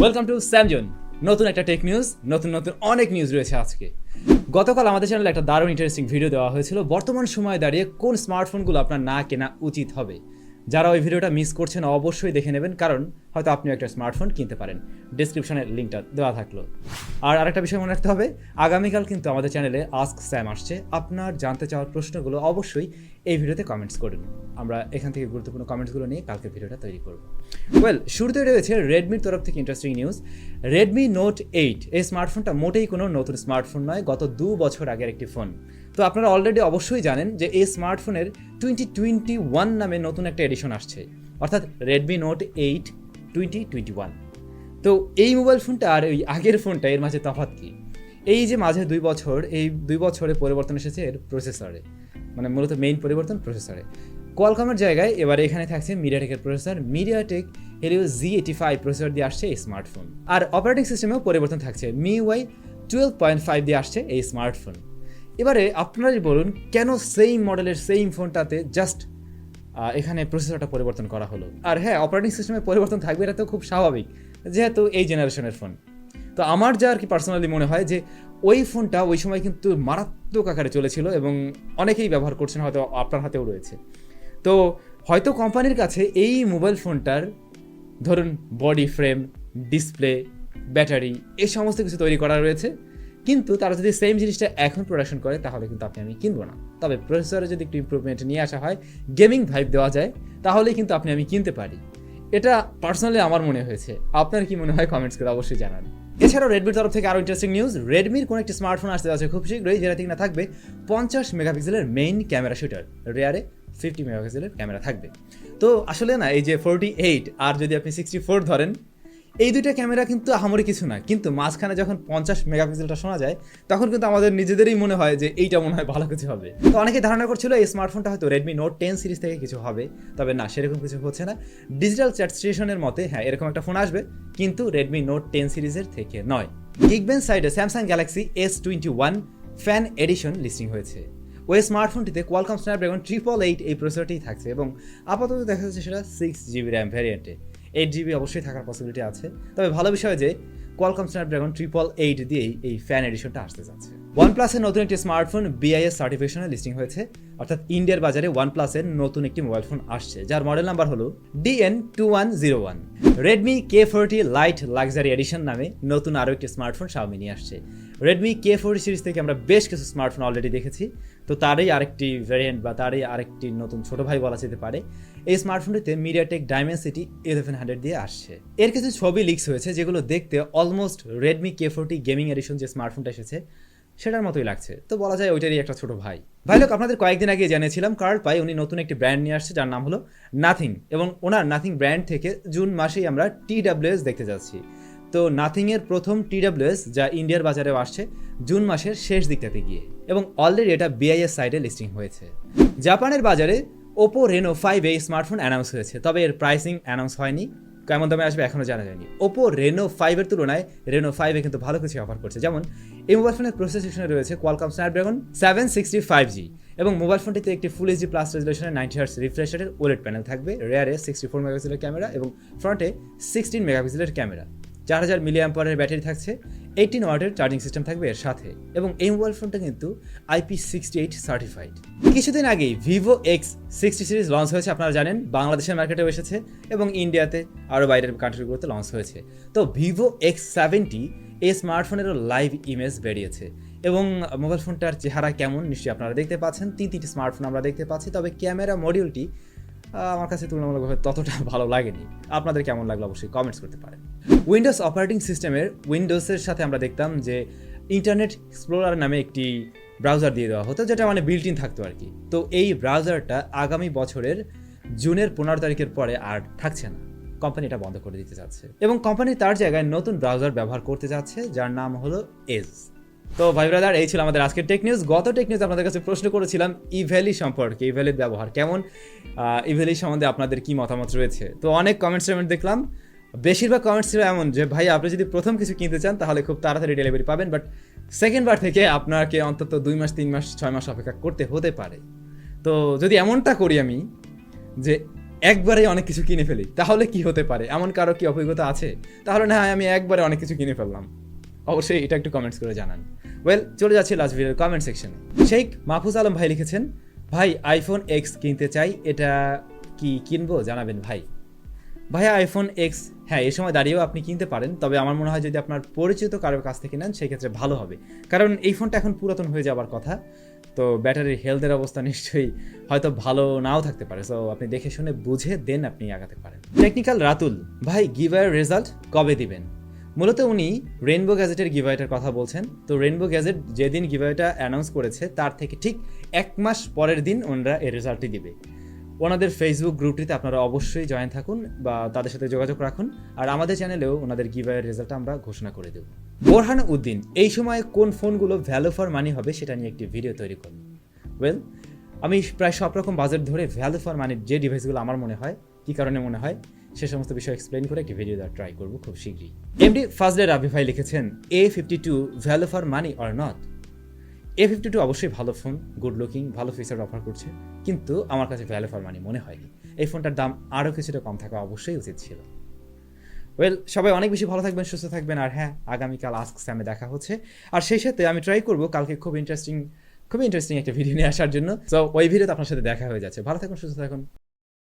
Welcome to SamZone। নতুন একটা tech news, নতুন অনেক নিউজ রয়েছে আজকে। গতকাল আমাদের চ্যানেলে একটা দারুণ ইন্টারেস্টিং ভিডিও দেওয়া হয়েছিল, বর্তমান সময়ে দাঁড়িয়ে কোন স্মার্টফোনগুলো আপনার না কেনা উচিত হবে। যারা ওই ভিডিওটা মিস করছেন অবশ্যই দেখে নেবেন, কারণ হয়তো আপনিও একটা স্মার্টফোন কিনতে পারেন। ডেসক্রিপশনের লিঙ্কটা দেওয়া থাকলো। আর আরেকটা বিষয় মনে রাখতে হবে, আগামীকাল কিন্তু আমাদের চ্যানেলে আস্ক স্যাম আসছে। আপনার জানতে চাওয়ার প্রশ্নগুলো অবশ্যই এই ভিডিওতে কমেন্টস করুন। আমরা এখান থেকে গুরুত্বপূর্ণ কমেন্টসগুলো নিয়ে কালকে ভিডিওটা তৈরি করব। শুরুতে রয়েছে রেডমির তরফ থেকে ইন্টারেস্টিং নিউজ। রেডমি নোট 8 এই স্মার্টফোনটা মোটেই কোনো নতুন স্মার্টফোন নয়, গত 2 বছর আগের একটি ফোন। তো আপনারা অলরেডি অবশ্যই জানেন যে এই স্মার্টফোনের 2021 নামে নতুন একটা এডিশন আসছে, অর্থাৎ রেডমি নোট 8 2021। তো এই মোবাইল ফোনটা আর ওই আগের ফোনটা এর মাঝে তফাৎ কি? এই যে মাঝে 2 বছর, এই 2 বছরে পরিবর্তন এসেছে এর প্রসেসরে, মানে মূলত মেইন পরিবর্তন প্রসেসরে। কোয়ালকমের জায়গায় এবার এখানে থাকছে মিডিয়াটেকের processor, MediaTek Helio G85 processor দিয়ে আসছে এই স্মার্টফোন। আর অপারেটিং সিস্টেমেও পরিবর্তন থাকছে, MIUI 12.5 দিয়ে আসছে এই স্মার্টফোন। এবারে আপনারাই বলুন, কেন সেম মডেলের সেম ফোনটাতে জাস্ট এখানে প্রসেসরটা পরিবর্তন করা হলো? আর হ্যাঁ, অপারেটিং সিস্টেমে পরিবর্তন থাকবে, এটা তো খুব স্বাভাবিক, যেহেতু এই জেনারেশনের ফোন। তো আমার যা আর কি পার্সোনালি মনে হয় যে ওই ফোনটা ওই সময় কিন্তু মারাত্মক আকারে চলেছিল এবং অনেকেই ব্যবহার করছেন, হয়তো আপনার হাতেও রয়েছে। তো হয়তো কোম্পানির কাছে এই মোবাইল ফোনটার ধরুন বডি ফ্রেম, ডিসপ্লে, ব্যাটারি এই সমস্ত কিছু তৈরি করা রয়েছে, কিন্তু তারা যদি সেম জিনিসটা এখন প্রোডাকশন করে তাহলে কিন্তু আমি কিনবো না। তবে প্রসেসরে যদি একটু ইমপ্রুভমেন্ট নিয়ে আসা হয়, গেমিং ভাইব দেওয়া যায়, তাহলেই কিন্তু আমি কিনতে পারি। এটা পার্সোনালি আমার মনে হয়েছে। আপনার কি মনে হয় কমেন্টস করে অবশ্যই জানান। এছাড়াও রেডমির তরফ থেকে আরও ইন্টারেস্টিং নিউজ, রেডমির কোন একটি স্মার্টফোন আসতে যাচ্ছে খুব শীঘ্রই, যেটা ঠিক না থাকবে 50 মেগাপিক্সেলের মেইন ক্যামেরা শুটার, রেয়ারে 50 মেগাপিক্সেলের ক্যামেরা থাকবে। তো আসলে না, এই যে 48 আর যদি আপনি 64 ধরেন, এই দুইটা ক্যামেরা কিন্তু আহামরি কিছু না, কিন্তু মাঝখানে যখন 50 মেগাপিক্সেলটা শোনা যায়, তখন কিন্তু আমাদের নিজেদেরই মনে হয় যে এইটা মনে হয় ভালো কিছু হবে। তো অনেকে ধারণা করছিল এই স্মার্টফোনটা হয়তো রেডমি নোট 10 সিরিজ থেকে কিছু হবে, তবে না, সেরকম কিছু হচ্ছে না। ডিজিটাল চ্যাট স্টেশনের মতে হ্যাঁ, এরকম একটা ফোন আসবে, কিন্তু রেডমি নোট 10 সিরিজের থেকে নয়। গিগবেঞ্চ সাইডে Samsung Galaxy S21 fan addition listing হয়েছে। ওই স্মার্টফোনটিতে কোয়ালকম স্ন্যাপড্রাগন 888 এই প্রসেসরটি থাকছে এবং আপাতত দেখা যাচ্ছে সেটা 6GB র্যাম ভ্যারিয়েন্টে। 8GB অবশ্যই থাকার পসিবিলিটি আছে, তবে ভালো বিষয় যে কোয়ালকম স্ন্যাপড্রাগন 888 দিয়েই এই ফ্যান এডিশনটা আসতে যাচ্ছে। OnePlus-এর নতুন একটি স্মার্টফোন BIS সার্টিফিকেশনে লিস্টিং হয়েছে, অর্থাৎ ইন্ডিয়ার বাজারে OnePlus-এর নতুন একটি মোবাইল ফোন আসছে, যার মডেল নাম্বার হলো DN2101। Redmi K40 light luxury addition নামে নতুন আরও একটি স্মার্টফোন Xiaomi নিয়ে আসছে। Redmi K40 সিরিজ থেকে আমরা বেশ কিছু স্মার্টফোন অলরেডি দেখেছি, তো তারই আরেকটি ভ্যারিয়েন্ট বা তারই আরেকটি নতুন ছোট ভাই বলা যেতে পারে। এই স্মার্টফোনটিতে মিডিয়াটেক ডাইমেনসিটি 1100 দিয়ে আসছে। এর কিছু ছবি লিকস হয়েছে, যেগুলো দেখতে almost Redmi K40 gaming addition যে স্মার্টফোনটা এসেছে সেটার মতোই লাগছে। তো বলা যায় ওইটারই একটা ছোট ভাই। লোক, আপনাদের কয়েকদিন আগে জানিয়েছিলাম কার্ল পাই উনি নতুন একটি ব্র্যান্ড নিয়ে আসছে, যার নাম হলো নাথিং, এবং ওনার নাথিং ব্র্যান্ড থেকে জুন মাসেই আমরা TWS দেখতে যাচ্ছি। তো নাথিংয়ের প্রথম TWS যা ইন্ডিয়ার বাজারেও আসছে জুন মাসের শেষ দিকটাতে গিয়ে, এবং অলরেডি এটা BIS সাইডে লিস্টিং হয়েছে। জাপানের বাজারে Oppo Reno 5 এই স্মার্টফোন অ্যানাউন্স হয়েছে, তবে এর প্রাইসিং অ্যানাউন্স হয়নি, কেমন দামে আসবে এখনও জানা যায়নি। Oppo Reno 5 এর তুলনায় Reno 5 কিন্তু ভালো কিছু অফার করছে, যেমন এই মোবাইল ফোনের প্রসেসরে রয়েছে কোয়ালকম স্ন্যাপড্রাগন 765G, এবং মোবাইল ফোনটিতে একটি ফুল HD প্লাস রেজলিউশনের 90Hz রিফ্রেশ রেটের OLED প্যানেল থাকবে, রেয়ারে 64 মেগাপিক্সেলের ক্যামেরা এবং ফ্রন্টে 16 মেগাপিক্সেলের ক্যামেরা। 4000 মিলিঅ্যাম্পিয়ারের ব্যাটারি থাকছে, 18 ওয়াটের চার্জিং সিস্টেম থাকবে এর সাথে, এবং এই মোবাইল ফোনটা কিন্তু IP68 সার্টিফাইড। কিছুদিন আগেই Vivo X60 সিরিজ লঞ্চ হয়েছে, আপনারা জানেন, বাংলাদেশের মার্কেটেও এসেছে এবং ইন্ডিয়াতে আরও বাইরের কান্ট্রিগুলোতে লঞ্চ হয়েছে। তো Vivo X70 এই স্মার্টফোনেরও লাইভ ইমেজ বেরিয়েছে, এবং মোবাইল ফোনটার চেহারা কেমন নিশ্চয়ই আপনারা দেখতে পাচ্ছেন। 3টি স্মার্টফোন আমরা দেখতে পাচ্ছি, তবে ক্যামেরা মডিউলটি আমার কাছে তুলনামূলকভাবে ততটা ভালো লাগেনি। আপনাদের কেমন লাগলো অবশ্যই কমেন্টস করতে পারেন। উইন্ডোজ অপারেটিং সিস্টেমের উইন্ডোজের সাথে আমরা দেখতাম যে ইন্টারনেট এক্সপ্লোরার নামে একটি ব্রাউজার দিয়ে দেওয়া হতো, যেটা মানে বিল্ট ইন থাকতো আর কি। তো এই ব্রাউজারটা আগামী বছরের জুনের 15 তারিখের পরে আর থাকছে না, কোম্পানি এটা বন্ধ করে দিতে যাচ্ছে, এবং কোম্পানি তার জায়গায় নতুন ব্রাউজার ব্যবহার করতে যাচ্ছে, যার নাম হলো এজ। তো ভাই ব্রাদার, এই ছিল আমাদের আজকের টেক নিউজ। গত টেক নিউজ আপনাদের কাছে প্রশ্ন করেছিলাম ইভ্যালি সম্পর্কে, ইভ্যালির ব্যবহার কেমন, ইভ্যালি সম্বন্ধে আপনাদের কি মতামত রয়েছে। তো অনেক কমেন্টস দেখলাম, বেশিরভাগ কমেন্টস ছিল এমন যে ভাই আপনি যদি প্রথম কিছু কিনতে চান তাহলে খুব তাড়াতাড়ি ডেলিভারি পাবেন, বাট সেকেন্ড বার থেকে আপনাকে অন্তত 2 মাস 3 মাস 6 মাস অপেক্ষা করতে হতে পারে। তো যদি এমনটা করি আমি যে একবারে অনেক কিছু কিনে ফেলি, তাহলে কি হতে পারে? এমন কারো কি অভিজ্ঞতা আছে? তাহলে না হয় আমি একবারে অনেক কিছু কিনে ফেললাম। অবশ্যই এটা একটু কমেন্টস করে জানান। ওয়েল, চলে যাচ্ছি লাস্ট ভিডিওর কমেন্ট সেকশনে। শেখ মাহফুজ আলম ভাই লিখেছেন, ভাই আইফোন এক্স কিনতে চাই, এটা কি কিনবো জানাবেন ভাই। ভাইয়া আইফোন এক্স, হ্যাঁ এই সময় দাঁড়িয়েও আপনি কিনতে পারেন, তবে আমার মনে হয় যদি আপনার পরিচিত কারোর কাছ থেকে নেন সেক্ষেত্রে ভালো হবে, কারণ এই ফোনটা এখন পুরাতন হয়ে যাবার কথা, তো ব্যাটারির হেলথের অবস্থা নিশ্চয়ই হয়তো ভালো নাও থাকতে পারে, সো আপনি দেখে শুনে বুঝে দেন আপনি আগাতে পারেন। টেকনিক্যাল রাতুল ভাই, গিভওয়ের রেজাল্ট কবে দিবেন? মূলত উনি রেইনবো গ্যাজেটের গিভওয়েটার কথা বলছেন। তো রেইনবো গ্যাজেট যেদিন গিভওয়েটা অ্যানাউন্স করেছে তার থেকে ঠিক 1 মাস পরের দিন ওনারা এই রেজাল্টটি দিবে। ওনাদের ফেসবুক গ্রুপটিতে আপনারা অবশ্যই জয়েন থাকুন বা তাদের সাথে যোগাযোগ রাখুন, আর আমাদের চ্যানেলেও ওনাদের গিভওয়ের রেজাল্ট আমরা ঘোষণা করে দেব। বোরহান উদ্দিন, এই সময় কোন ফোনগুলো ভ্যালু ফর মানি হবে সেটা নিয়ে একটি ভিডিও তৈরি করুন। ওয়েল, আমি প্রায় সব রকম বাজেট ধরে ভ্যালু ফর মানির যে ডিভাইসগুলো আমার মনে হয়, কী কারণে মনে হয়, সে সমস্ত বিষয় এক্সপ্লেন করে একটি ভিডিও দেওয়ার ট্রাই করবো খুব শীঘ্রই। এমডি ফাজলে রাবি ভাই লিখেছেন, A52 value for money or not? A52 অবশ্যই ভালো ফোন, গুড লুকিং, ভালো ফিচার অফার করছে, কিন্তু আমার কাছে ভ্যালু ফর মানি মনে হয়নি। এই ফোনটার দাম আরও কিছুটা কম থাকা অবশ্যই উচিত ছিল। ওয়েল, সবাই অনেক বেশি ভালো থাকবেন, সুস্থ থাকবেন, আর হ্যাঁ, আগামীকাল আস্ক স্যামে দেখা হচ্ছে। আর সেই সাথে আমি ট্রাই করবো কালকে খুব ইন্টারেস্টিং একটা ভিডিও নিয়ে আসার জন্য। সো ওই ভিডিওতে আপনার সাথে দেখা হয়ে যাচ্ছে। ভালো থাকুন, সুস্থ থাকুন।